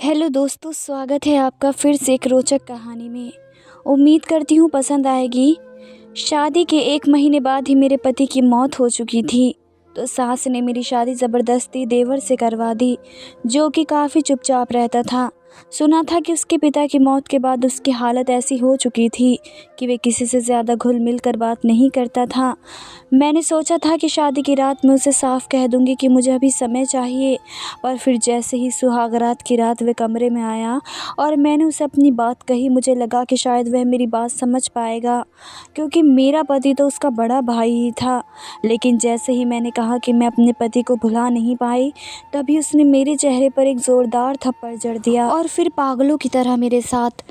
Hello दोस्तों, स्वागत है आपका फिर से एक रोचक कहानी में। उम्मीद करती हूँ पसंद आएगी। शादी के 1 महीने बाद ही मेरे पति की मौत हो चुकी थी, तो सास ने मेरी शादी ज़बरदस्ती देवर से करवा दी, जो कि काफ़ी चुपचाप रहता था। सुना था कि उसके पिता की मौत के बाद उसकी हालत ऐसी हो चुकी थी कि वे किसी से ज़्यादा घुल मिल कर बात नहीं करता था। मैंने सोचा था कि शादी की रात में उसे साफ कह दूंगी कि मुझे अभी समय चाहिए, पर फिर जैसे ही सुहागरात की रात वे कमरे में आया और मैंने उसे अपनी बात कही, मुझे लगा कि शायद वह मेरी बात समझ पाएगा, क्योंकि मेरा पति तो उसका बड़ा भाई ही था। लेकिन जैसे ही मैंने कहा कि मैं अपने पति को भुला नहीं पाई, तभी उसने मेरे चेहरे पर एक ज़ोरदार थप्पड़ जड़ दिया और फिर पागलों की तरह मेरे साथ।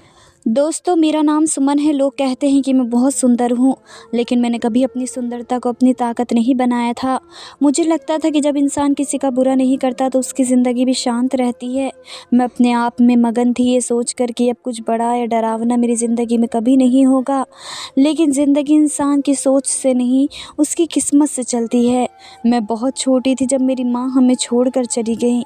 दोस्तों, मेरा नाम सुमन है। लोग कहते हैं कि मैं बहुत सुंदर हूँ, लेकिन मैंने कभी अपनी सुंदरता को अपनी ताकत नहीं बनाया था। मुझे लगता था कि जब इंसान किसी का बुरा नहीं करता तो उसकी ज़िंदगी भी शांत रहती है। मैं अपने आप में मगन थी, ये सोचकर कि अब कुछ बड़ा या डरावना मेरी ज़िंदगी में कभी नहीं होगा। लेकिन ज़िंदगी इंसान की सोच से नहीं, उसकी किस्मत से चलती है। मैं बहुत छोटी थी जब मेरी माँ हमें छोड़कर चली गई।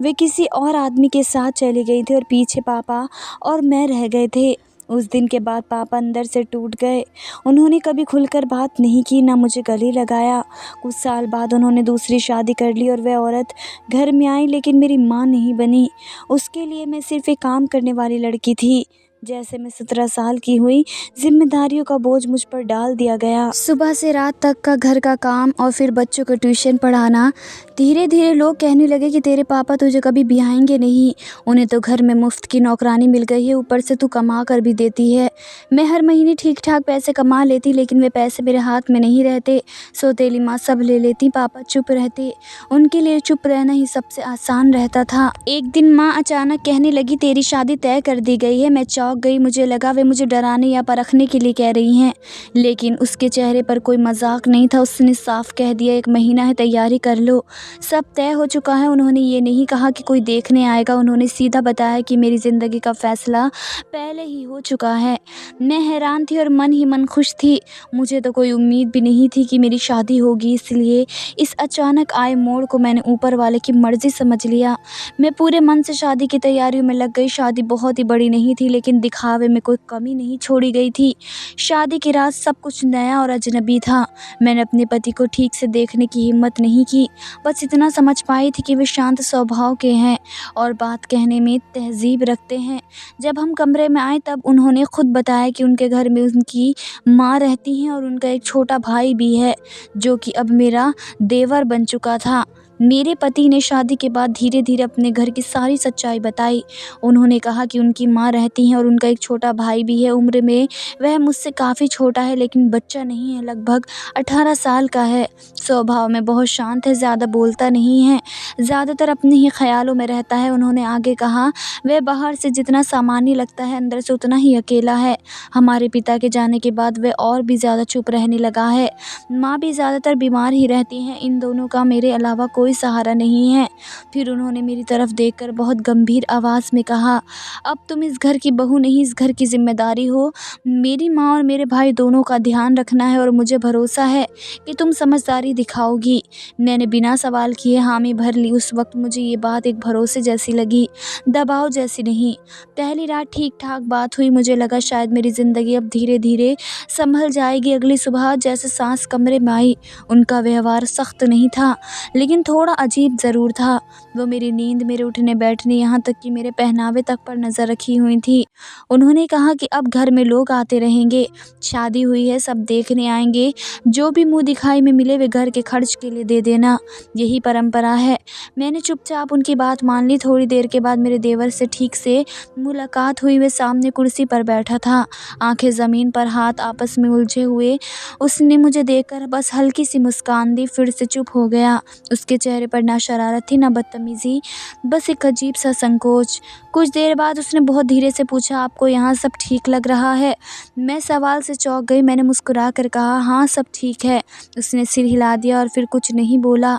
वे किसी और आदमी के साथ चली गई थी और पीछे पापा और मैं रह गए थे। उस दिन के बाद पापा अंदर से टूट गए। उन्होंने कभी खुलकर बात नहीं की, ना मुझे गले लगाया। कुछ साल बाद उन्होंने दूसरी शादी कर ली और वह औरत घर में आई, लेकिन मेरी माँ नहीं बनी। उसके लिए मैं सिर्फ एक काम करने वाली लड़की थी। जैसे मैं 17 साल की हुई, जिम्मेदारियों का बोझ मुझ पर डाल दिया गया। सुबह से रात तक का घर का काम और फिर बच्चों को ट्यूशन पढ़ाना। धीरे धीरे लोग कहने लगे कि तेरे पापा तुझे कभी ब्याहेंगे नहीं, उन्हें तो घर में मुफ्त की नौकरानी मिल गई है, ऊपर से तू कमा कर भी देती है। मैं हर महीने ठीक ठाक पैसे कमा लेती, लेकिन वे पैसे मेरे हाथ में नहीं रहते। सौतेली माँ सब ले लेती, पापा चुप रहते। उनके लिए चुप रहना ही सबसे आसान रहता था। एक दिन माँ अचानक कहने लगी, तेरी शादी तय कर दी गई है। मैं चौंक गई। मुझे लगा वे मुझे डराने या परखने के लिए कह रही हैं, लेकिन उसके चेहरे पर कोई मजाक नहीं था। उसने साफ कह दिया, 1 महीना है, तैयारी कर लो, सब तय हो चुका है। उन्होंने ये नहीं कहा कि कोई देखने आएगा, उन्होंने सीधा बताया कि मेरी ज़िंदगी का फैसला पहले ही हो चुका है। मैं हैरान थी और मन ही मन खुश थी। मुझे तो कोई उम्मीद भी नहीं थी कि मेरी शादी होगी, इसलिए इस अचानक आए मोड़ को मैंने ऊपर वाले की मर्ज़ी समझ लिया। मैं पूरे मन से शादी की तैयारियों में लग गई। शादी बहुत ही बड़ी नहीं थी, लेकिन दिखावे में कोई कमी नहीं छोड़ी गई थी। शादी की रात सब कुछ नया और अजनबी था। मैंने अपने पति को ठीक से देखने की हिम्मत नहीं की, बस इतना समझ पाई थी कि वे शांत स्वभाव के हैं और बात कहने में तहज़ीब रखते हैं। जब हम कमरे में आए तब उन्होंने खुद बताया कि उनके घर में उनकी माँ रहती हैं और उनका एक छोटा भाई भी है, जो कि अब मेरा देवर बन चुका था। मेरे पति ने शादी के बाद धीरे धीरे अपने घर की सारी सच्चाई बताई। उन्होंने कहा कि उनकी माँ रहती हैं और उनका एक छोटा भाई भी है। उम्र में वह मुझसे काफ़ी छोटा है, लेकिन बच्चा नहीं है, लगभग 18 साल का है। स्वभाव में बहुत शांत है, ज़्यादा बोलता नहीं है, ज़्यादातर अपने ही ख्यालों में रहता है। उन्होंने आगे कहा, वह बाहर से जितना सामान्य लगता है, अंदर से उतना ही अकेला है। हमारे पिता के जाने के बाद वह और भी ज़्यादा चुप रहने लगा है। माँ भी ज़्यादातर बीमार ही रहती हैं। इन दोनों का मेरे अलावा कोई सहारा नहीं है। फिर उन्होंने मेरी तरफ देखकर बहुत गंभीर आवाज़ में कहा, अब तुम इस घर की बहू नहीं, इस घर की जिम्मेदारी हो। मेरी माँ और मेरे भाई दोनों का ध्यान रखना है और मुझे भरोसा है कि तुम समझदारी दिखाओगी। मैंने बिना सवाल किए हामी भर ली। उस वक्त मुझे ये बात एक भरोसे जैसी लगी, दबाव जैसी नहीं। पहली रात ठीक ठाक बात हुई। मुझे लगा शायद मेरी ज़िंदगी अब धीरे धीरे संभल जाएगी। अगली सुबह जैसे सास कमरे में आई, उनका व्यवहार सख्त नहीं था, लेकिन थोड़ा अजीब ज़रूर था। वो मेरी नींद, मेरे उठने बैठने, यहाँ तक कि मेरे पहनावे तक पर नज़र रखी हुई थी। उन्होंने कहा कि अब घर में लोग आते रहेंगे, शादी हुई है, सब देखने आएंगे, जो भी मुंह दिखाई में मिले वे घर के खर्च के लिए दे देना, यही परंपरा है। मैंने चुपचाप उनकी बात मान ली। थोड़ी देर के बाद मेरे देवर से ठीक से मुलाकात हुई। वे सामने कुर्सी पर बैठा था, आंखें ज़मीन पर, हाथ आपस में उलझे हुए। उसने मुझे देखकर बस हल्की सी मुस्कान दी, फिर से चुप हो गया। उसके चेहरे पर ना शरारत थी, ना बदतमीज़ी, बस एक अजीब सा संकोच। कुछ देर बाद उसने बहुत धीरे से पूछा, आपको यहाँ सब ठीक लग रहा है? मैं सवाल से चौंक गई। मैंने मुस्कुरा कर कहा, हाँ सब ठीक है। उसने सिर हिला दिया और फिर कुछ नहीं बोला।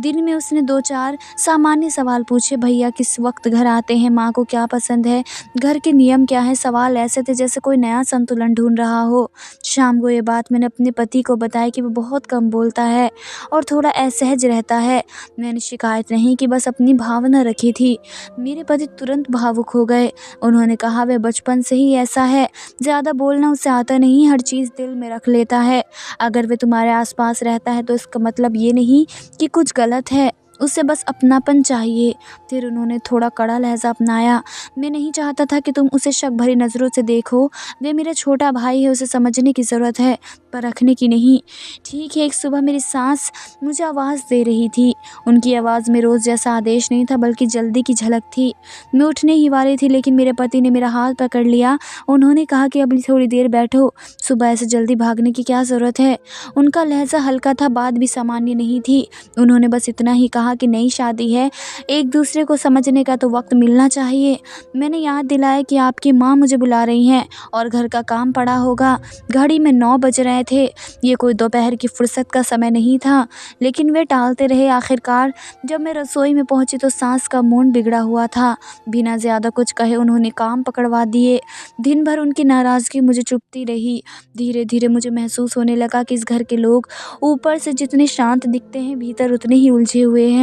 दिन में उसने 2-4 सामान्य सवाल पूछे, भैया किस वक्त घर आते हैं, माँ को क्या पसंद है, घर के नियम क्या है। सवाल ऐसे थे जैसे कोई नया संतुलन ढूंढ रहा हो। शाम को ये बात मैंने अपने पति को बताई कि वो बहुत कम बोलता है और थोड़ा असहज रहता है। मैंने शिकायत नहीं की, बस अपनी भावना रखी थी। मेरे पति तुरंत भावुक हो गए। उन्होंने कहा, वह बचपन से ही ऐसा है, ज़्यादा बोलना उसे आता नहीं, हर चीज़ दिल में रख लेता है। अगर वह तुम्हारे आसपास रहता है तो इसका मतलब ये नहीं कि कुछ गलत है, उसे बस अपनापन चाहिए। फिर उन्होंने थोड़ा कड़ा लहजा अपनाया। मैं नहीं चाहता था कि तुम उसे शक भरी नज़रों से देखो। वह मेरा छोटा भाई है, उसे समझने की ज़रूरत है, परखने की नहीं। ठीक है, एक सुबह मेरी सास मुझे आवाज़ दे रही थी। उनकी आवाज़ में रोज़ जैसा आदेश नहीं था, बल्कि जल्दी की झलक थी। मैं उठने ही वाली थी, लेकिन मेरे पति ने मेरा हाथ पकड़ लिया। उन्होंने कहा कि अभी थोड़ी देर बैठो, सुबह ऐसे जल्दी भागने की क्या ज़रूरत है। उनका लहजा हल्का था, बात भी सामान्य नहीं थी। उन्होंने बस इतना ही कहा कि नई शादी है, एक दूसरे को समझने का तो वक्त मिलना चाहिए। मैंने याद दिलाया कि आपकी माँ मुझे बुला रही हैं और घर का काम पड़ा होगा। घड़ी में 9 बज रहे थे। ये कोई दोपहर की फुर्सत का समय नहीं था, लेकिन वे टालते रहे। आखिरकार जब मैं रसोई में पहुंची तो सास का मूड बिगड़ा हुआ था। बिना ज़्यादा कुछ कहे उन्होंने काम पकड़वा दिए। दिन भर उनकी नाराज़गी मुझे चुभती रही। धीरे धीरे मुझे महसूस होने लगा कि इस घर के लोग ऊपर से जितने शांत दिखते हैं, भीतर उतने ही उलझे हुए हैं।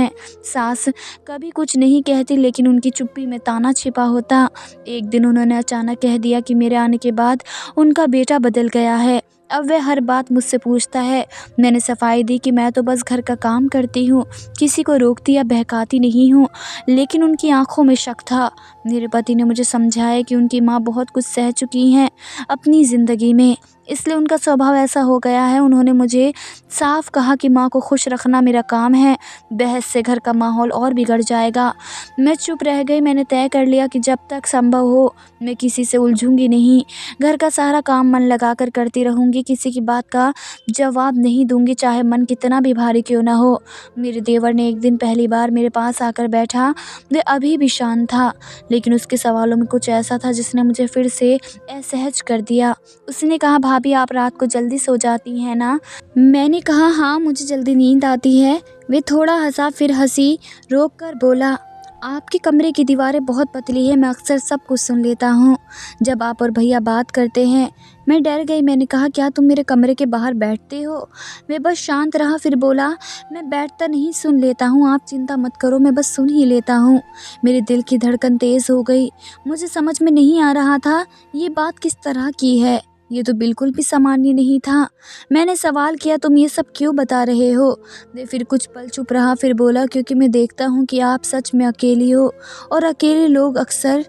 सास कभी कुछ नहीं कहती, लेकिन उनकी चुप्पी में ताना छिपा होता। एक दिन उन्होंने अचानक कह दिया कि मेरे आने के बाद उनका बेटा बदल गया है, अब वह हर बात मुझसे पूछता है। मैंने सफाई दी कि मैं तो बस घर का काम करती हूँ, किसी को रोकती या बहकाती नहीं हूँ, लेकिन उनकी आंखों में शक था। मेरे पति ने मुझे समझाया कि उनकी माँ बहुत कुछ सह चुकी हैं अपनी ज़िंदगी में, इसलिए उनका स्वभाव ऐसा हो गया है। उन्होंने मुझे साफ कहा कि माँ को खुश रखना मेरा काम है, बहस से घर का माहौल और बिगड़ जाएगा। मैं चुप रह गई। मैंने तय कर लिया कि जब तक संभव हो मैं किसी से उलझूंगी नहीं। घर का सारा काम मन लगाकर करती रहूंगी, किसी की बात का जवाब नहीं दूंगी, चाहे मन कितना भी भारी क्यों ना हो। मेरे देवर ने एक दिन पहली बार मेरे पास आकर बैठा। वह अभी भी शांत था, लेकिन उसके सवालों में कुछ ऐसा था जिसने मुझे फिर से असहज कर दिया। उसने कहा, भाभी आप रात को जल्दी सो जाती हैं ना? मैंने कहा, हाँ मुझे जल्दी नींद आती है। वे थोड़ा हंसा, फिर हंसी रोक कर बोला, आपके कमरे की दीवारें बहुत पतली है, मैं अक्सर सब कुछ सुन लेता हूँ जब आप और भैया बात करते हैं। मैं डर गई। मैंने कहा, क्या तुम मेरे कमरे के बाहर बैठते हो? वे बस शांत रहा, फिर बोला, मैं बैठता नहीं, सुन लेता हूँ, आप चिंता मत करो, मैं बस सुन ही लेता हूँ। मेरे दिल की धड़कन तेज़ हो गई। मुझे समझ में नहीं आ रहा था ये बात किस तरह की है, ये तो बिल्कुल भी सामान्य नहीं था। मैंने सवाल किया, तुम ये सब क्यों बता रहे हो? वे फिर कुछ पल चुप रहा, फिर बोला, क्योंकि मैं देखता हूँ कि आप सच में अकेली हो, और अकेले लोग अक्सर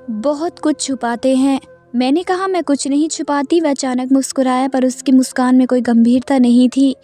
बहुत कुछ छुपाते हैं। मैंने कहा, मैं कुछ नहीं छुपाती। वह अचानक मुस्कुराया, पर उसकी मुस्कान में कोई गंभीरता नहीं थी।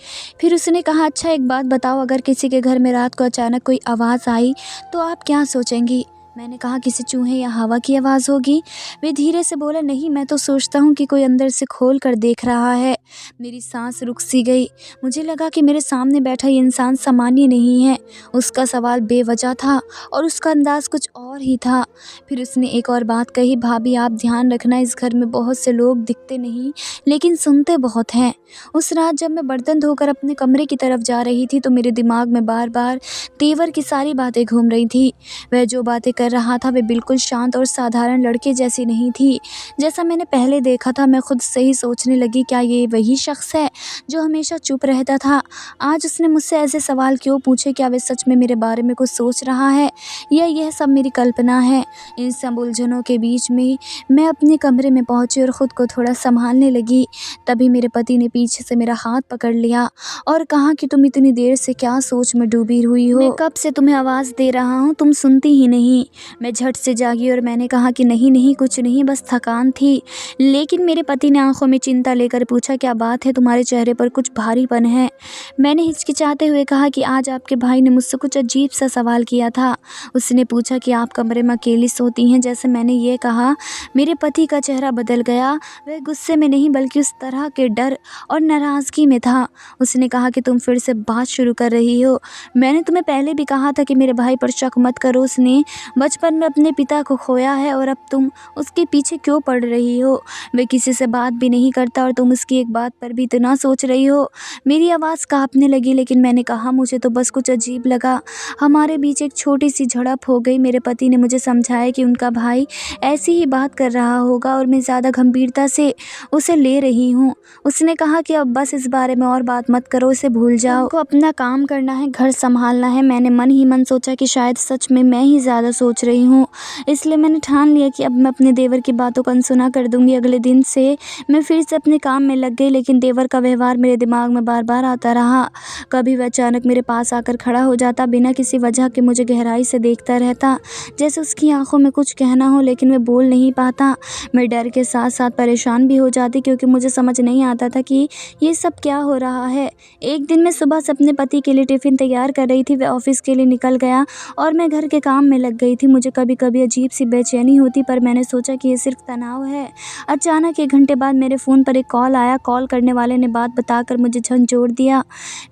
फिर उसने कहा, अच्छा एक बात बताओ, अगर किसी के घर में रात को अचानक कोई आवाज़ आई तो आप क्या सोचेंगी? मैंने कहा, किसी चूहे या हवा की आवाज़ होगी। वे धीरे से बोला, नहीं, मैं तो सोचता हूँ कि कोई अंदर से खोल कर देख रहा है। मेरी सांस रुक सी गई। मुझे लगा कि मेरे सामने बैठा ये इंसान सामान्य नहीं है। उसका सवाल बेवजह था और उसका अंदाज़ कुछ और ही था। फिर उसने एक और बात कही, भाभी आप ध्यान रखना, इस घर में बहुत से लोग दिखते नहीं, लेकिन सुनते बहुत हैं। उस रात जब मैं बर्तन धोकर अपने कमरे की तरफ जा रही थी तो मेरे दिमाग में बार बार तेवर की सारी बातें घूम रही थी। वह जो बातें कर रहा था वे बिल्कुल शांत और साधारण लड़के जैसी नहीं थी जैसा मैंने पहले देखा था। मैं खुद से ही सोचने लगी, क्या ये वही शख्स है जो हमेशा चुप रहता था? आज उसने मुझसे ऐसे सवाल क्यों पूछे? क्या वे सच में मेरे बारे में कुछ सोच रहा है या यह सब मेरी कल्पना है? इन सब उलझनों के बीच में मैं अपने कमरे में पहुंची और ख़ुद को थोड़ा संभालने लगी। तभी मेरे पति ने पीछे से मेरा हाथ पकड़ लिया और कहा कि तुम इतनी देर से क्या सोच में डूबी हुई हो? मैं कब से तुम्हें आवाज़ दे रहा हूँ, तुम सुनती ही नहीं। मैं झट से जागी और मैंने कहा कि नहीं नहीं, कुछ नहीं, बस थकान थी। लेकिन मेरे पति ने आंखों में चिंता लेकर पूछा, क्या बात है, तुम्हारे चेहरे पर कुछ भारीपन है? मैंने हिचकिचाते हुए कहा कि आज आपके भाई ने मुझसे कुछ अजीब सा सवाल किया था। उसने पूछा कि आप कमरे में अकेली सोती हैं। जैसे मैंने ये कहा, मेरे पति का चेहरा बदल गया। वह गुस्से में नहीं बल्कि उस तरह के डर और नाराज़गी में था। उसने कहा कि तुम फिर से बात शुरू कर रही हो। मैंने तुम्हें पहले भी कहा था कि मेरे भाई पर शक मत करो। उसने बचपन में अपने पिता को खोया है और अब तुम उसके पीछे क्यों पड़ रही हो? वह किसी से बात भी नहीं करता और तुम उसकी एक बात पर भी इतना सोच रही हो। मेरी आवाज़ काँपने लगी, लेकिन मैंने कहा मुझे तो बस कुछ अजीब लगा। हमारे बीच एक छोटी सी झड़प हो गई। मेरे पति ने मुझे समझाया कि उनका भाई ऐसी ही बात कर रहा होगा और मैं ज़्यादा गंभीरता से उसे ले रही हूँ। उसने कहा कि अब बस इस बारे में और बात मत करो, इसे भूल जाओ। तुमको अपना काम करना है, घर संभालना है। मैंने मन ही मन सोचा कि शायद सच में मैं ही ज़्यादा सोच रही हूँ, इसलिए मैंने ठान लिया कि अब मैं अपने देवर की बातों को अनसुना कर दूंगी। अगले दिन से मैं फिर से अपने काम में लग गई, लेकिन देवर का व्यवहार मेरे दिमाग में बार बार आता रहा। कभी वह अचानक मेरे पास आकर खड़ा हो जाता, बिना किसी वजह के मुझे गहराई से देखता रहता, जैसे उसकी आंखों में कुछ कहना हो, लेकिन मैं बोल नहीं पाता। मैं डर के साथ साथ परेशान भी हो जाती, क्योंकि मुझे समझ नहीं आता था कि ये सब क्या हो रहा है। एक दिन मैं सुबह से अपने पति के लिए टिफ़िन तैयार कर रही थी। वह ऑफिस के लिए निकल गया और मैं घर के काम में लग गई थी। मुझे कभी कभी अजीब सी बेचैनी होती, पर मैंने सोचा कि ये सिर्फ तनाव है। अचानक 1 घंटे बाद मेरे फ़ोन पर एक कॉल आया। कॉल करने वाले ने बात बताकर मुझे झंझोड़ दिया।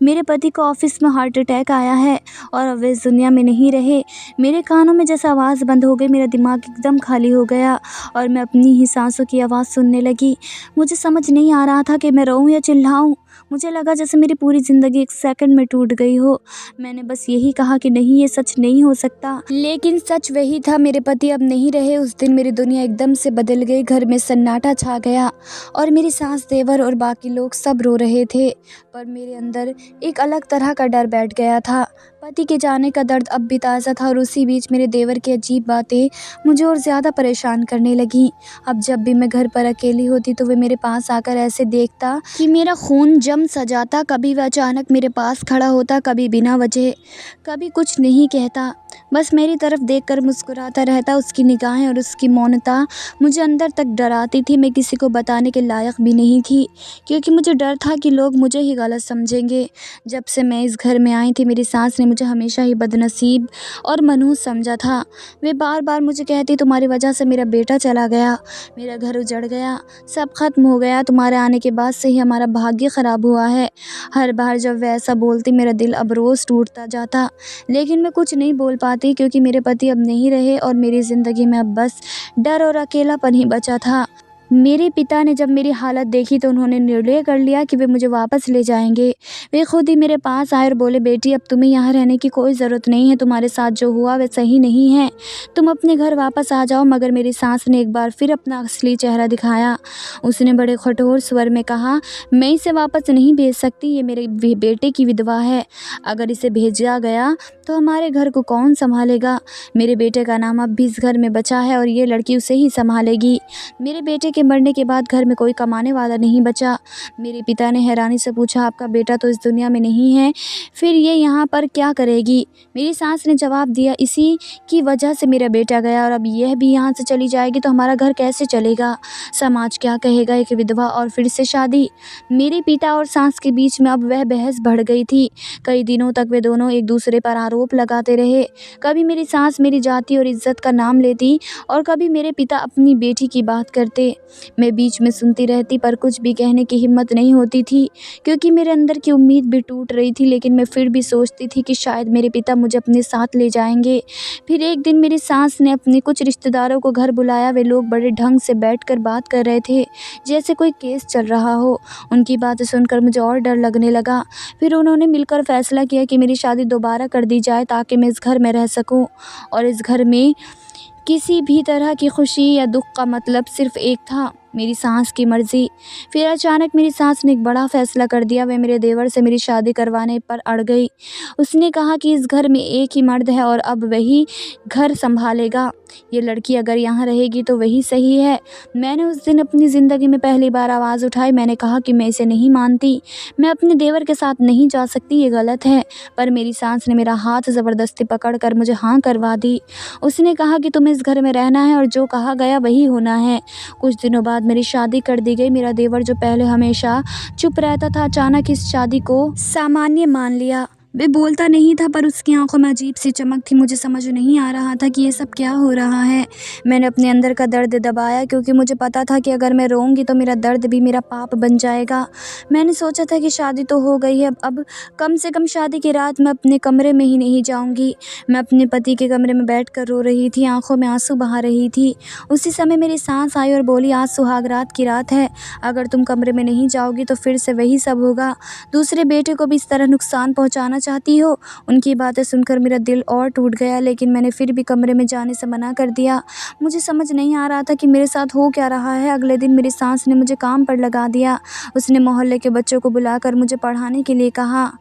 मेरे पति को ऑफिस में हार्ट अटैक आया है और अब वे इस दुनिया में नहीं रहे। मेरे कानों में जैसे आवाज़ बंद हो गई। मेरा दिमाग एकदम खाली हो गया और मैं अपनी ही सांसों की आवाज़ सुनने लगी। मुझे समझ नहीं आ रहा था कि मैं रोऊं या चिल्लाऊं। मुझे लगा जैसे मेरी पूरी ज़िंदगी 1 सेकंड में टूट गई हो। मैंने बस यही कहा कि नहीं, ये सच नहीं हो सकता। लेकिन सच वही था, मेरे पति अब नहीं रहे। उस दिन मेरी दुनिया एकदम से बदल गई। घर में सन्नाटा छा गया और मेरी सास, देवर और बाकी लोग सब रो रहे थे, पर मेरे अंदर एक अलग तरह का डर बैठ गया था। पति के जाने का दर्द अब भी ताज़ा था और उसी बीच मेरे देवर की अजीब बातें मुझे और ज़्यादा परेशान करने लगीं। अब जब भी मैं घर पर अकेली होती तो वे मेरे पास आकर ऐसे देखता कि मेरा खून जम सा जाता। कभी वह अचानक मेरे पास खड़ा होता, कभी बिना वजह, कभी कुछ नहीं कहता, बस मेरी तरफ देखकर मुस्कुराता रहता। उसकी निगाहें और उसकी मौनता मुझे अंदर तक डराती थी। मैं किसी को बताने के लायक भी नहीं थी, क्योंकि मुझे डर था कि लोग मुझे ही गलत समझेंगे। जब से मैं इस घर में आई थी, मेरी सास ने मुझे हमेशा ही बदनसीब और मनहूस समझा था। वे बार बार मुझे कहती, तुम्हारी वजह से मेरा बेटा चला गया, मेरा घर उजड़ गया, सब खत्म हो गया, तुम्हारे आने के बाद से ही हमारा भाग्य ख़राब हुआ है। हर बार जब वह ऐसा बोलती, मेरा दिल अब रोज़ टूटता जाता, लेकिन मैं कुछ नहीं बोल पाती, क्योंकि मेरे पति अब नहीं रहे और मेरी ज़िंदगी में अब बस डर और अकेलापन ही बचा था। मेरे पिता ने जब मेरी हालत देखी तो उन्होंने निर्णय कर लिया कि वे मुझे वापस ले जाएंगे। वे खुद ही मेरे पास आए और बोले, बेटी अब तुम्हें यहाँ रहने की कोई ज़रूरत नहीं है, तुम्हारे साथ जो हुआ वह सही नहीं है, तुम अपने घर वापस आ जाओ। मगर मेरी सास ने एक बार फिर अपना असली चेहरा दिखाया। उसने बड़े कठोर स्वर में कहा, मैं इसे वापस नहीं भेज सकती, ये मेरे बेटे की विधवा है। अगर इसे भेजा गया तो हमारे घर को कौन संभालेगा? मेरे बेटे का नाम अब भी इस घर में बचा है और ये लड़की उसे ही संभालेगी। मेरे बेटे के मरने के बाद घर में कोई कमाने वाला नहीं बचा। मेरे पिता ने हैरानी से पूछा, आपका बेटा तो इस दुनिया में नहीं है, फिर ये यहाँ पर क्या करेगी? मेरी सास ने जवाब दिया, इसी की वजह से मेरा बेटा गया और अब यह भी यहाँ से चली जाएगी तो हमारा घर कैसे चलेगा? समाज क्या कहेगा? एक विधवा और फिर से शादी। मेरे पिता और सास के बीच में अब वह बहस बढ़ गई थी। कई दिनों तक वे दोनों एक दूसरे पर आरोप लगाते रहे। कभी मेरी सास मेरी जाति और इज्जत का नाम लेती और कभी मेरे पिता अपनी बेटी की बात करते। मैं बीच में सुनती रहती, पर कुछ भी कहने की हिम्मत नहीं होती थी, क्योंकि मेरे अंदर की उम्मीद भी टूट रही थी। लेकिन मैं फिर भी सोचती थी कि शायद मेरे पिता मुझे अपने साथ ले जाएंगे। फिर एक दिन मेरी सास ने अपने कुछ रिश्तेदारों को घर बुलाया। वे लोग बड़े ढंग से बैठकर बात कर रहे थे, जैसे कोई केस चल रहा हो। उनकी बातें सुनकर मुझे और डर लगने लगा। फिर उन्होंने मिलकर फैसला किया कि मेरी शादी दोबारा कर दी जाए, ताकि मैं इस घर में रह सकूं। और इस घर में किसी भी तरह की खुशी या दुख का मतलब सिर्फ एक था, मेरी सास की मर्ज़ी। फिर अचानक मेरी सास ने एक बड़ा फ़ैसला कर दिया। वह मेरे देवर से मेरी शादी करवाने पर अड़ गई। उसने कहा कि इस घर में एक ही मर्द है और अब वही घर संभालेगा। ये लड़की अगर यहाँ रहेगी तो वही सही है। मैंने उस दिन अपनी ज़िंदगी में पहली बार आवाज़ उठाई। मैंने कहा कि मैं इसे नहीं मानती, मैं अपने देवर के साथ नहीं जा सकती, ये गलत है। पर मेरी सास ने मेरा हाथ ज़बरदस्ती पकड़ कर मुझे हाँ करवा दी। उसने कहा कि तुम्हें इस घर में रहना है और जो कहा गया वही होना है। कुछ दिनों बाद मेरी शादी कर दी गई। मेरा देवर, जो पहले हमेशा चुप रहता था, अचानक इस शादी को सामान्य मान लिया। वे बोलता नहीं था पर उसकी आंखों में अजीब सी चमक थी। मुझे समझ नहीं आ रहा था कि ये सब क्या हो रहा है। मैंने अपने अंदर का दर्द दबाया क्योंकि मुझे पता था कि अगर मैं रोऊंगी तो मेरा दर्द भी मेरा पाप बन जाएगा। मैंने सोचा था कि शादी तो हो गई है, अब कम से कम शादी की रात मैं अपने कमरे में ही नहीं जाऊंगी। मैं अपने पति के कमरे में बैठ कर रो रही थी, आंखों में आंसू बहा रही थी। उसी समय मेरी सांस आई और बोली, आज सुहाग रात की रात है, अगर तुम कमरे में नहीं जाओगी तो फिर से वही सब होगा। दूसरे बेटे को भी इस तरह नुकसान पहुंचाना चाहती हो। उनकी बातें सुनकर मेरा दिल और टूट गया, लेकिन मैंने फिर भी कमरे में जाने से मना कर दिया। मुझे समझ नहीं आ रहा था कि मेरे साथ हो क्या रहा है। अगले दिन मेरी सास ने मुझे काम पर लगा दिया। उसने मोहल्ले के बच्चों को बुलाकर मुझे पढ़ाने के लिए कहा।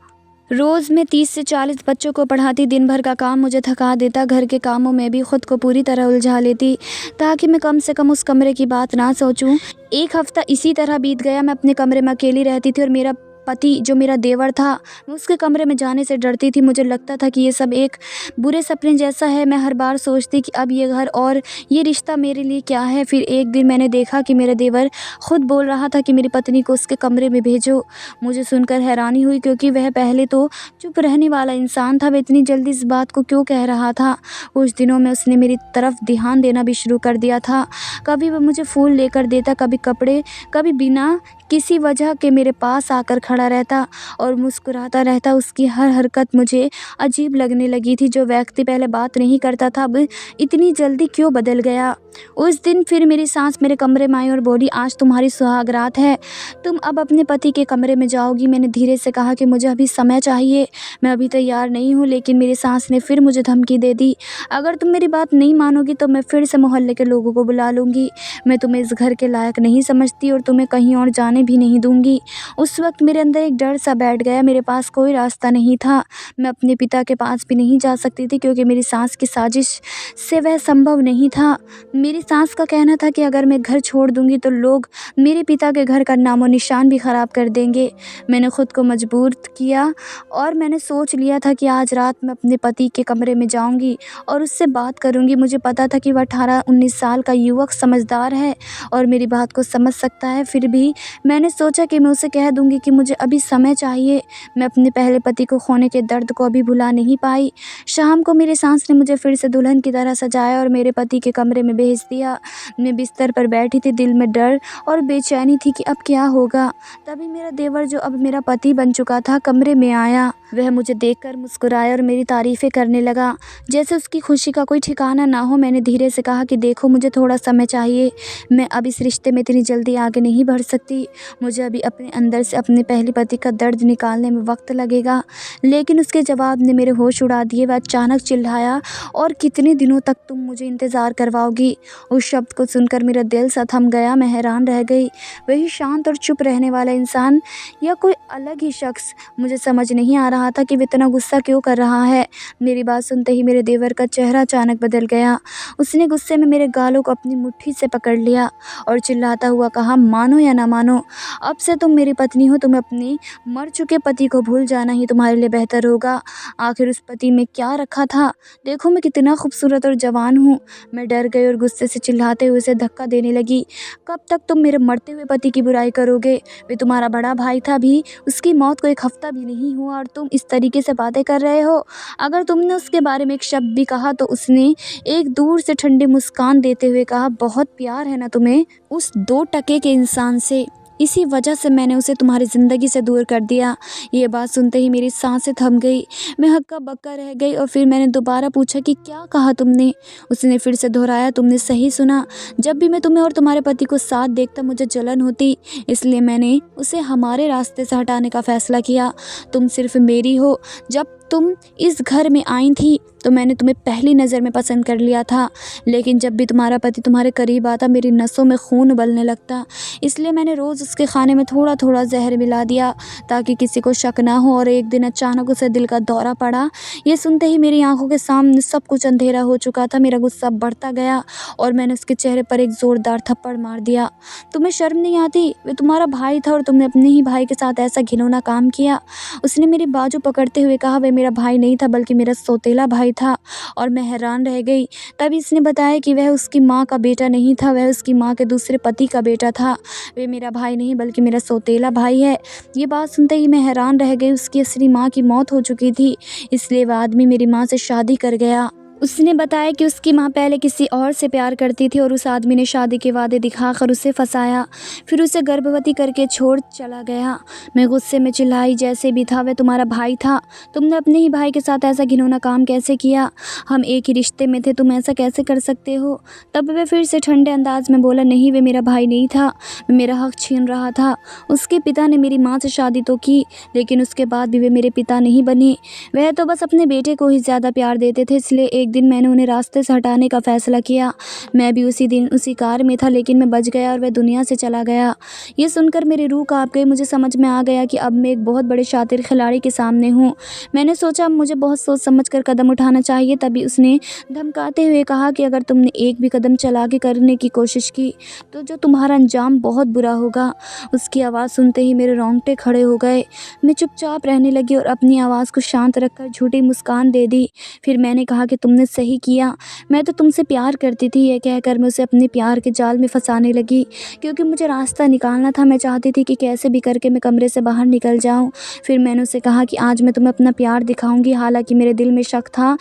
रोज़ मैं 30 से 40 बच्चों को पढ़ाती। दिन भर का काम मुझे थका देता। घर के कामों में भी खुद को पूरी तरह उलझा लेती ताकि मैं कम से कम उस कमरे की बात ना सोचूं। एक हफ्ता इसी तरह बीत गया। मैं अपने कमरे में अकेली रहती थी और मेरा पति, जो मेरा देवर था, मैं उसके कमरे में जाने से डरती थी। मुझे लगता था कि ये सब एक बुरे सपने जैसा है। मैं हर बार सोचती कि अब ये घर और ये रिश्ता मेरे लिए क्या है। फिर एक दिन मैंने देखा कि मेरा देवर खुद बोल रहा था कि मेरी पत्नी को उसके कमरे में भेजो। मुझे सुनकर हैरानी हुई क्योंकि वह पहले तो चुप रहने वाला इंसान था। वह इतनी जल्दी इस बात को क्यों कह रहा था। कुछ दिनों में उसने मेरी तरफ ध्यान देना भी शुरू कर दिया था। कभी वह मुझे फूल लेकर देता, कभी कपड़े, कभी बिना किसी वजह के मेरे पास आकर खड़ा रहता और मुस्कुराता रहता। उसकी हर हरकत मुझे अजीब लगने लगी थी। जो व्यक्ति पहले बात नहीं करता था, अब इतनी जल्दी क्यों बदल गया। उस दिन फिर मेरी सास मेरे कमरे में आई और बोली, आज तुम्हारी सुहाग रात है, तुम अब अपने पति के कमरे में जाओगी। मैंने धीरे से कहा कि मुझे अभी समय चाहिए, मैं अभी तैयार नहीं हूँ। लेकिन मेरी सास ने फिर मुझे धमकी दे दी, अगर तुम मेरी बात नहीं मानोगी तो मैं फिर से मोहल्ले के लोगों को बुला लूँगी। मैं तुम्हें इस घर के लायक नहीं समझती और तुम्हें कहीं और जाने भी नहीं दूँगी। उस वक्त मेरे अंदर एक डर सा बैठ गया। मेरे पास कोई रास्ता नहीं था। मैं अपने पिता के पास भी नहीं जा सकती थी क्योंकि मेरी सास की साजिश से वह संभव नहीं था। मेरी सास का कहना था कि अगर मैं घर छोड़ दूँगी तो लोग मेरे पिता के घर का नामो निशान भी ख़राब कर देंगे। मैंने खुद को मजबूर किया और मैंने सोच लिया था कि आज रात मैं अपने पति के कमरे में जाऊंगी और उससे बात करूंगी। मुझे पता था कि वह 18-19 साल का युवक समझदार है और मेरी बात को समझ सकता है। फिर भी मैंने सोचा कि मैं उसे कह दूंगी कि मुझे अभी समय चाहिए। मैं अपने पहले पति को खोने के दर्द को अभी भुला नहीं पाई। शाम को मेरी सास ने मुझे फिर से दुल्हन की तरह सजाया और मेरे पति के कमरे में भेज दिया। मैं बिस्तर पर बैठी थी, दिल में डर और बेचैनी थी कि अब क्या होगा। तभी मेरा देवर, जो अब मेरा पति बन चुका था, कमरे में आया। वह मुझे देखकर मुस्कुराया और मेरी तारीफ़ें करने लगा, जैसे उसकी खुशी का कोई ठिकाना ना हो। मैंने धीरे से कहा कि देखो, मुझे थोड़ा समय चाहिए, मैं अब इस रिश्ते में इतनी जल्दी आगे नहीं बढ़ सकती। मुझे अभी अपने अंदर से अपने पहले पति का दर्द निकालने में वक्त लगेगा। लेकिन उसके जवाब ने मेरे होश उड़ा दिए। वह अचानक चिल्लाया, और कितने दिनों तक तुम मुझे इंतज़ार करवाओगी। उस शब्द को सुनकर मेरा दिल सा थम गया। मैं हैरान रह गई। वही शांत और चुप रहने वाला इंसान या कोई अलग ही शख्स। मुझे समझ नहीं आ रहा था कि वह इतना गुस्सा क्यों कर रहा है। मेरी बात सुनते ही मेरे देवर का चेहरा अचानक बदल गया। उसने गुस्से में मेरे गालों को अपनी मुट्ठी से पकड़ लिया और चिल्लाता हुआ कहा, मानो या ना मानो, अब से तुम मेरी पत्नी हो। तुम अपने मर चुके पति को भूल जाना ही तुम्हारे लिए बेहतर होगा। आखिर उस पति में क्या रखा था? देखो मैं कितना खूबसूरत और जवान हूँ। मैं डर गई और गुस्से से चिल्लाते हुए उसे धक्का देने लगी। कब तक तुम मेरे मरते हुए पति की बुराई करोगे? वे तुम्हारा बड़ा भाई था, भी उसकी मौत को एक हफ्ता भी नहीं हुआ और तुम इस तरीके से बातें कर रहे हो। अगर तुमने उसके बारे में एक शब्द भी कहा तो उसने एक दूर से ठंडी मुस्कान देते हुए कहा, बहुत प्यार है ना तुम्हें उस 2 टके के इंसान से, इसी वजह से मैंने उसे तुम्हारी ज़िंदगी से दूर कर दिया। ये बात सुनते ही मेरी सांसें थम गई। मैं हक्का बक्का रह गई और फिर मैंने दोबारा पूछा कि क्या कहा तुमने? उसने फिर से दोहराया, तुमने सही सुना। जब भी मैं तुम्हें और तुम्हारे पति को साथ देखता मुझे जलन होती, इसलिए मैंने उसे हमारे रास्ते से हटाने का फ़ैसला किया। तुम सिर्फ मेरी हो। जब तुम इस घर में आई थी तो मैंने तुम्हें पहली नज़र में पसंद कर लिया था, लेकिन जब भी तुम्हारा पति तुम्हारे करीब आता मेरी नसों में खून उबलने लगता। इसलिए मैंने रोज़ उसके खाने में थोड़ा थोड़ा जहर मिला दिया ताकि किसी को शक ना हो। और एक दिन अचानक उसे दिल का दौरा पड़ा। ये सुनते ही मेरी आंखों के सामने सब कुछ अंधेरा हो चुका था। मेरा गुस्सा बढ़ता गया और मैंने उसके चेहरे पर एक ज़ोरदार थप्पड़ मार दिया। तुम्हें शर्म नहीं आती? वे तुम्हारा भाई था और तुमने अपने ही भाई के साथ ऐसा घिनौना काम किया। उसने मेरी बाजू पकड़ते हुए कहा, वे मेरा भाई नहीं था बल्कि मेरा सौतेला भाई था। और मैं हैरान रह गई। तभी इसने बताया कि वह उसकी माँ का बेटा नहीं था, वह उसकी माँ के दूसरे पति का बेटा था। वह मेरा भाई नहीं बल्कि मेरा सौतेला भाई है। ये बात सुनते ही मैं हैरान रह गई। उसकी असली माँ की मौत हो चुकी थी, इसलिए वह आदमी मेरी माँ से शादी कर गया। उसने बताया कि उसकी माँ पहले किसी और से प्यार करती थी और उस आदमी ने शादी के वादे दिखाकर उसे फंसाया, फिर उसे गर्भवती करके छोड़ चला गया। मैं गुस्से में चिल्लाई, जैसे भी था वह तुम्हारा भाई था, तुमने अपने ही भाई के साथ ऐसा घिनौना काम कैसे किया? हम एक ही रिश्ते में थे, तुम ऐसा कैसे कर सकते हो? तब वह फिर से ठंडे अंदाज में बोला, नहीं वह मेरा भाई नहीं था, वह मेरा हक छीन रहा था। उसके पिता ने मेरी माँ से शादी तो की, लेकिन उसके बाद भी वे मेरे पिता नहीं बने। वह तो बस अपने बेटे को ही ज़्यादा प्यार देते थे, इसलिए एक दिन मैंने उन्हें रास्ते से हटाने का फ़ैसला किया। मैं भी उसी दिन उसी कार में था, लेकिन मैं बच गया और वह दुनिया से चला गया। ये सुनकर मेरी रूह काँप गई। मुझे समझ में आ गया कि अब मैं एक बहुत बड़े शातिर खिलाड़ी के सामने हूँ। मैंने सोचा अब मुझे बहुत सोच समझ कर कदम उठाना चाहिए। तभी उसने धमकाते हुए कहा कि अगर तुमने एक भी कदम चला के करने की कोशिश की तो जो तुम्हारा अंजाम बहुत बुरा होगा। उसकी आवाज़ सुनते ही मेरे रोंगटे खड़े हो गए। मैं चुपचाप रहने लगी और अपनी आवाज़ को शांत रखकर झूठी मुस्कान दे दी। फिर मैंने कहा कि तुमने सही किया, मैं तो तुमसे प्यार करती थी। यह कहकर मैं उसे अपने प्यार के जाल में फंसाने लगी, क्योंकि मुझे रास्ता निकालना था। मैं चाहती थी कि कैसे भी करके मैं कमरे से बाहर निकल जाऊं। फिर मैंने उसे कहा कि आज मैं तुम्हें अपना प्यार दिखाऊंगी। हालांकि मेरे दिल में शक था,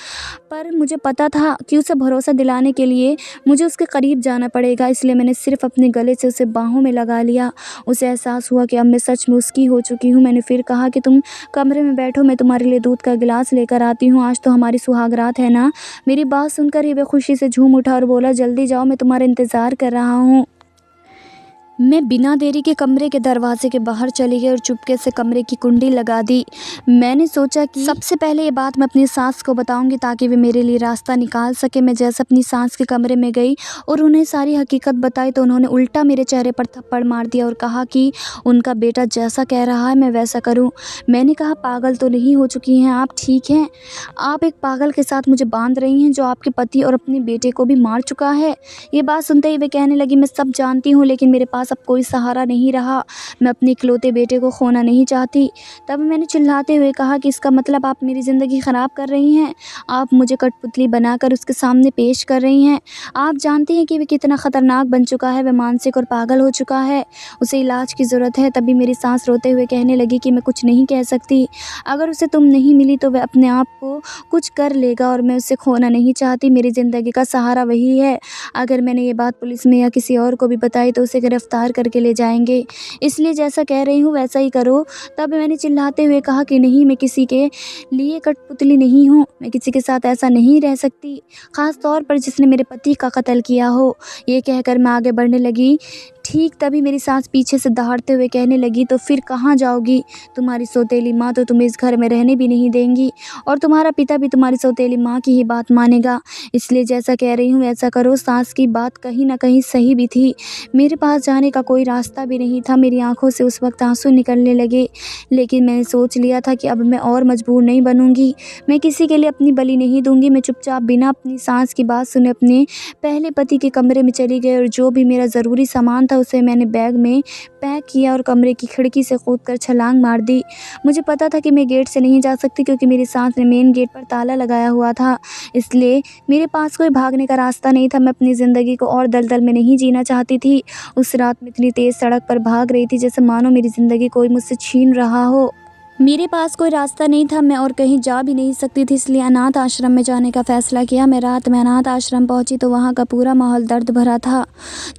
पर मुझे पता था कि उसे भरोसा दिलाने के लिए मुझे उसके करीब जाना पड़ेगा, इसलिए मैंने सिर्फ अपने गले से उसे बाहों में लगा लिया। उसे एहसास हुआ कि अब मैं सच में उसकी हो चुकी हूँ। मैंने फिर कहा कि तुम कमरे में बैठो, मैं तुम्हारे लिए दूध का गिलास लेकर आती हूँ। आज तो हमारी सुहागरात है ना। मेरी बात सुनकर ही वह खुशी से झूम उठा और बोला, जल्दी जाओ, मैं तुम्हारा इंतज़ार कर रहा हूँ। मैं बिना देरी के कमरे के दरवाजे के बाहर चली गई और चुपके से कमरे की कुंडी लगा दी। मैंने सोचा कि सबसे पहले ये बात मैं अपनी सास को बताऊंगी ताकि वे मेरे लिए रास्ता निकाल सके। मैं जैसे अपनी सास के कमरे में गई और उन्हें सारी हकीकत बताई तो उन्होंने उल्टा मेरे चेहरे पर थप्पड़ मार दिया और कहा कि उनका बेटा जैसा कह रहा है मैं वैसा करूँ। मैंने कहा, पागल तो नहीं हो चुकी हैं आप? ठीक हैं, आप एक पागल के साथ मुझे बांध रही हैं जो आपके पति और अपने बेटे को भी मार चुका है। ये बात सुनते ही वे कहने लगी, मैं सब जानती हूँ, लेकिन मेरे पास अब कोई सहारा नहीं रहा। मैं अपने इकलौते बेटे को खोना नहीं चाहती। तब मैंने चिल्लाते हुए कहा कि इसका मतलब आप मेरी ज़िंदगी ख़राब कर रही हैं। आप मुझे कठपुतली बनाकर उसके सामने पेश कर रही हैं। आप जानती हैं कि वह कितना ख़तरनाक बन चुका है, वह मानसिक और पागल हो चुका है, उसे इलाज की ज़रूरत है। तभी मेरी सास रोते हुए कहने लगी कि मैं कुछ नहीं कह सकती। अगर उसे तुम नहीं मिली तो वह अपने आप को कुछ कर लेगा और मैं उसे खोना नहीं चाहती। मेरी ज़िंदगी का सहारा वही है। अगर मैंने ये बात पुलिस में या किसी और को भी बताई तो उसे गिरफ्तार करके ले जाएंगे, इसलिए जैसा कह रही हूँ वैसा ही करो। तब मैंने चिल्लाते हुए कहा कि नहीं, मैं किसी के लिए कठपुतली नहीं हूँ, मैं किसी के साथ ऐसा नहीं रह सकती, ख़ास तौर पर जिसने मेरे पति का कत्ल किया हो। ये कहकर मैं आगे बढ़ने लगी। ठीक तभी मेरी सास पीछे से दहाड़ते हुए कहने लगी, तो फिर कहाँ जाओगी? तुम्हारी सौतेली माँ तो तुम्हें इस घर में रहने भी नहीं देंगी और तुम्हारा पिता भी तुम्हारी सौतेली माँ की ही बात मानेगा। इसलिए जैसा कह रही हूँ वैसा करो। सास की बात कहीं ना कहीं सही भी थी। मेरे पास जाने का कोई रास्ता भी नहीं था। मेरी आंखों से उस वक्त आंसू निकलने लगे, लेकिन मैंने सोच लिया था कि अब मैं और मजबूर नहीं बनूंगी। मैं किसी के लिए अपनी बलि नहीं दूंगी। मैं चुपचाप बिना अपनी सास की बात सुने अपने पहले पति के कमरे में चली गई और जो भी मेरा ज़रूरी सामान था उसे मैंने बैग में पैक किया और कमरे की खिड़की से कूदकर छलांग मार दी। मुझे पता था कि मैं गेट से नहीं जा सकती, क्योंकि मेरी सास ने मेन गेट पर ताला लगाया हुआ था, इसलिए मेरे पास कोई भागने का रास्ता नहीं था। मैं अपनी ज़िंदगी को और दलदल में नहीं जीना चाहती थी। उस रात में इतनी तेज़ सड़क पर भाग रही थी जैसे मानो मेरी ज़िंदगी कोई मुझसे छीन रहा हो। मेरे पास कोई रास्ता नहीं था, मैं और कहीं जा भी नहीं सकती थी, इसलिए अनाथ आश्रम में जाने का फ़ैसला किया। मैं रात में अनाथ आश्रम पहुंची तो वहां का पूरा माहौल दर्द भरा था।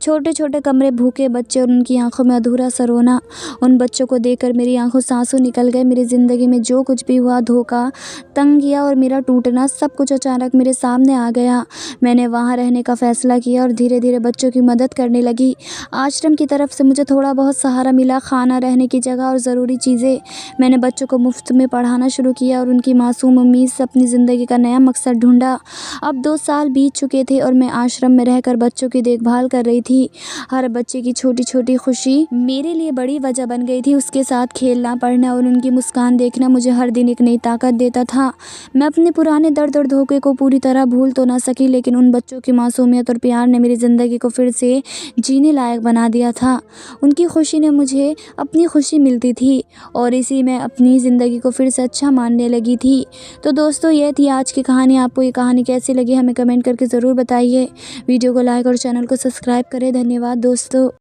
छोटे छोटे कमरे, भूखे बच्चे और उनकी आंखों में अधूरा सा रोना। उन बच्चों को देखकर मेरी आंखों से आंसू निकल गए। मेरी ज़िंदगी में जो कुछ भी हुआ, धोखा, तंगिया और मेरा टूटना, सब कुछ अचानक मेरे सामने आ गया। मैंने वहाँ रहने का फ़ैसला किया और धीरे धीरे बच्चों की मदद करने लगी। आश्रम की तरफ से मुझे थोड़ा बहुत सहारा मिला, खाना, रहने की जगह और ज़रूरी चीज़ें। मैंने बच्चों को मुफ्त में पढ़ाना शुरू किया और उनकी मासूम उम्मीद से अपनी ज़िंदगी का नया मकसद ढूंढा। अब 2 साल बीत चुके थे और मैं आश्रम में रहकर बच्चों की देखभाल कर रही थी। हर बच्चे की छोटी छोटी खुशी मेरे लिए बड़ी वजह बन गई थी। उसके साथ खेलना, पढ़ना और उनकी मुस्कान देखना मुझे हर दिन एक नई ताकत देता था। मैं अपने पुराने दर्द और धोखे को पूरी तरह भूल तो ना सकी, लेकिन उन बच्चों की मासूमियत और प्यार ने मेरी ज़िंदगी को फिर से जीने लायक बना दिया था। उनकी खुशी ने मुझे अपनी खुशी मिलती थी और इसी में अपनी ज़िंदगी को फिर से अच्छा मानने लगी थी। तो दोस्तों ये थी आज की कहानी। आपको ये कहानी कैसी लगी हमें कमेंट करके ज़रूर बताइए। वीडियो को लाइक और चैनल को सब्सक्राइब करें। धन्यवाद दोस्तों।